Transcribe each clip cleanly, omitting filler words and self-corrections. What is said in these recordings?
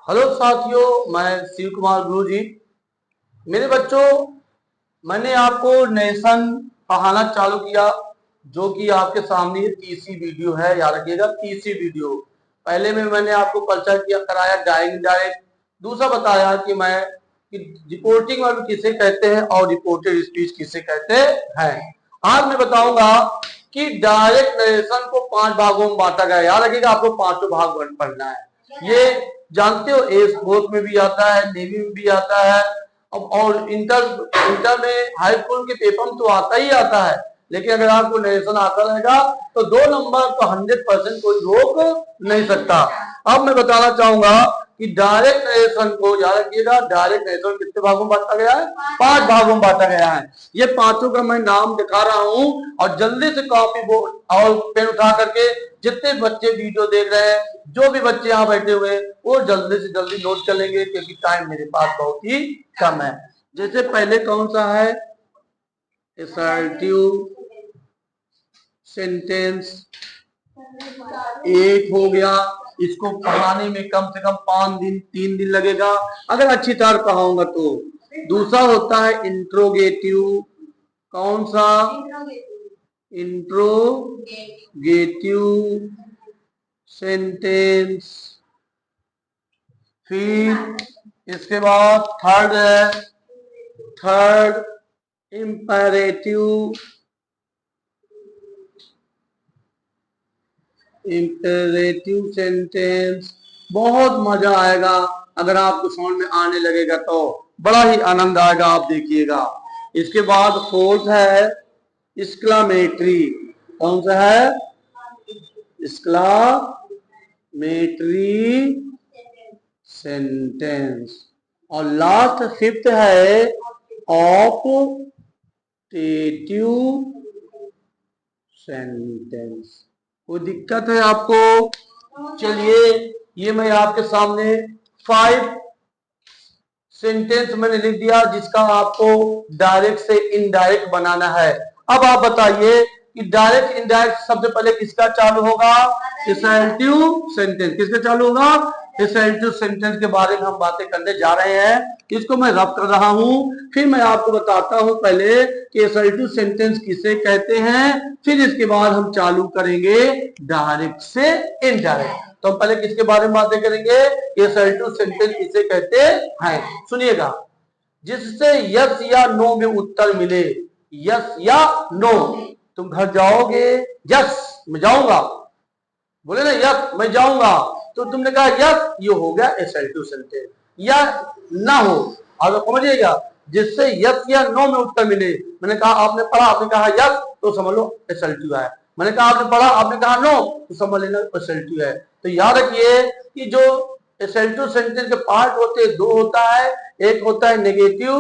Hello साथियों, मैं शिव कुमार गुरुजी। मेरे बच्चों, मैंने आपको नेशन पढ़ाना चालू किया, जो कि आपके सामने तीसरी वीडियो है। याद रखिएगा, तीसरी वीडियो। पहले में मैंने आपको परिचय किया कराया डायरेक्ट इनडायरेक्ट। दूसरा बताया कि रिपोर्टिंग वर्ब किसे कहते हैं और रिपोर्टेड स्पीच किसे कहते हैं। आज मैं बताऊंगा कि डायरेक्ट नरेशन को 5 भागों में बांटा गया। याद रखिएगा, आपको 5 भाग पढ़ना है। ये जानते हो, एयर फोर्स में भी आता है, नेवी में भी आता है, और इंटर में हाई स्कूल के पेपर में तो आता ही आता है। लेकिन अगर आपको नरेशन आता रहेगा तो 2 नंबर तो 100% कोई रोक नहीं सकता। अब मैं बताना चाहूंगा कि डायरेक्ट नरेशन को याद रखिएगा, डायरेक्ट नरेशन कितने भागों में बांटा गया है? 5 भागों में बांटा गया है। ये पांचों का मैं नाम दिखा रहा हूं, और जल्दी से कॉपी बोर्ड और पेन उठा करके जितने बच्चे वीडियो देख रहे हैं, जो भी बच्चे यहाँ बैठे हुए हैं, वो जल्दी से जल्दी नोट कर लेंगे, क्योंकि टाइम मेरे पास बहुत ही कम है। जैसे पहले कौन सा है? असर्टिव सेंटेंस एक हो गया। इसको पढ़ाने में कम से कम 3 दिन लगेगा, अगर अच्छी तरह पढ़ाऊंगा तो। दूसरा होता है इंट्रोगेटिव। कौन सा? Interrogative sentence. फिर इसके बाद थर्ड है, थर्ड इंपेरेटिव। Imperative sentence. बहुत मजा आएगा अगर आपको समझ में आने लगेगा, तो बड़ा ही आनंद आएगा, आप देखिएगा। इसके बाद फोर्थ है एक्सक्लामेटरी। कौन सा है? Exclamatory sentence. और लास्ट फिफ्थ है ऑप्टेटिव सेंटेंस। कोई दिक्कत है आपको? चलिए, ये मैं आपके सामने 5 सेंटेंस मैंने लिख दिया, जिसका आपको डायरेक्ट से इनडायरेक्ट बनाना है। अब आप बताइए कि डायरेक्ट इनडायरेक्ट सबसे पहले किसका चालू होगा? Assertive sentence. किसका चालू होगा? असर्टिव सेंटेंस के बारे में हम बातें करने जा रहे हैं। इसको मैं रब कर रहा हूं, फिर मैं आपको बताता हूं पहले कि असर्टिव सेंटेंस किसे कहते हैं, फिर इसके बाद हम चालू करेंगे डायरेक्ट से इनडायरेक्ट। तो हम पहले किसके बारे में बातें करेंगे? असर्टिव सेंटेंस किसे कहते हैं। सुनिएगा, जिससे यस या नो में उत्तर मिले। यस या नो। तुम घर जाओगे? यस मैं जाऊंगा। बोले ना, यस मैं जाऊंगा, तो तुमने कहा यस, ये हो गया असर्टिव सेंटेंस। या ना हो, अब समझिएगा, जिससे यस या नो में उत्तर मिले। मैंने कहा आपने पढ़ा, आपने कहा यस, तो समझ लो असर्टिव है। मैंने कहा आपने पढ़ा, आपने कहा नो, तो समझ लेना असर्टिव है। तो याद रखिए कि जो असर्टिव सेंटेंस के पार्ट होते हैं, 2 होता है। एक होता है नेगेटिव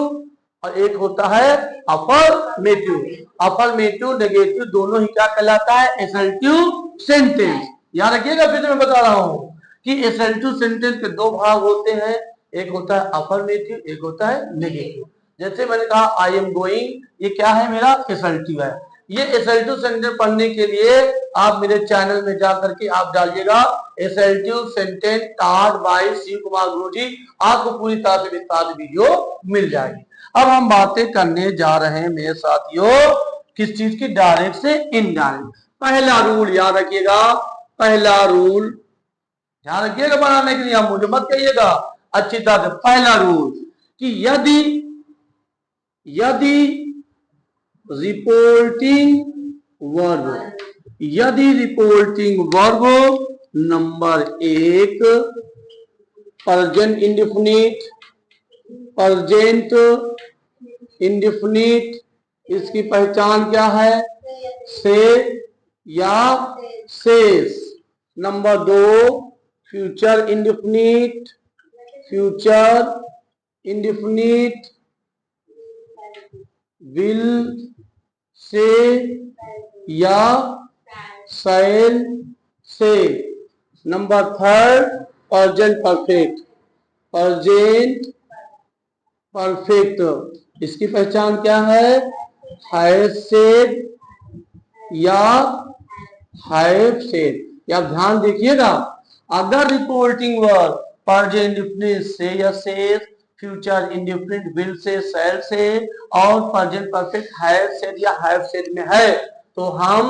और एक होता है अफर्मेटिव। अफर्मेटिव नेगेटिव दोनों ही क्या कहलाता है? Assertive sentence. याद रखिएगा, फिर मैं बता रहा हूं कि असर्टिव सेंटेंस के 2 भाग होते हैं। एक होता है अफर्मेटिव, एक होता है नेगेटिव। जैसे मैंने कहा आई एम गोइंग, ये क्या है? मेरा असर्टिव है। ये असर्टिव सेंटेंस पढ़ने के लिए आप मेरे चैनल में जाकर के आप डालिएगा assertive sentence taught by Shiv Kumar Guruji. आपको पूरी तरह से विस्तार वीडियो मिल जाएगी। अब हम बातें करने जा रहे हैं मेरे साथियों, किस चीज की? डायरेक्ट से इनडायरेक्ट। पहला रूल याद रखिएगा, पहला रूल ध्यान रखिएगा बनाने के लिए, आप मुझे मत कहिएगा, अच्छी तरह से। पहला रूल कि यदि रिपोर्टिंग वर्ब, यदि reporting verb number 1 present indefinite, present indefinite, इसकी पहचान क्या है? से या says. Number 2 future indefinite, future indefinite, will say या shall say. Number 3 present perfect, present perfect, इसकी पहचान क्या है? हैव सेड या हैव सेड। आप ध्यान देखिएगा, अगर रिपोर्टिंग वर्ब प्रेजेंट इंडेफिनिट से या सेज, फ्यूचर इंडेफिनिट विल से, शैल से, और प्रेजेंट परफेक्ट हैव सेड या हैव सेड में है। तो हम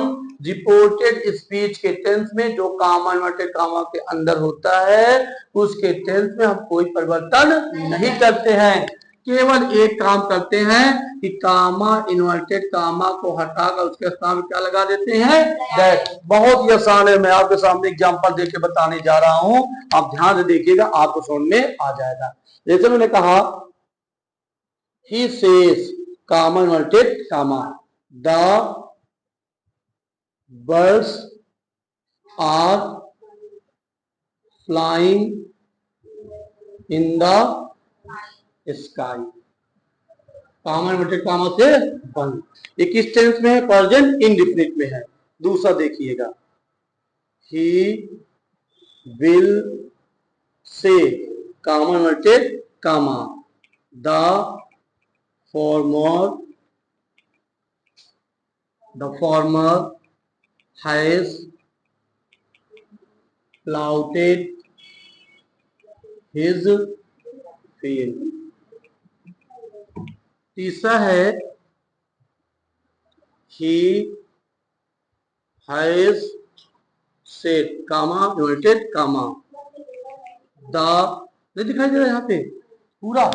रिपोर्टेड स्पीच के टेंस में जो कामा इन्वर्टेड कामा के अंदर होता है उसके टेंस में हम कोई परिवर्तन नहीं करते हैं, केवल एक काम करते हैं कि कामा इन्वर्टेड कामा को हटाकर उसके स्थान में क्या लगा देते हैं, दैट। बहुत ही आसान है, मैं आपके सामने एग्जांपल देके बताने जा रहा हूं, आप ध्यान से देखिएगा, आपको समझ में आ जाएगा। जैसे मैंने कहा ही says comma inverted comma the birds are flying in the sky। Comma inverted comma से बंद। ये किस टेंस में है, प्रेजेंट इंडेफिनिट में है। दूसरा देखिएगा, he will say comma inverted comma the farmer has plowed his field। तीसरा है he has said comma inverted comma the, नहीं दिखाई दे रहा यहाँ पे पूरा,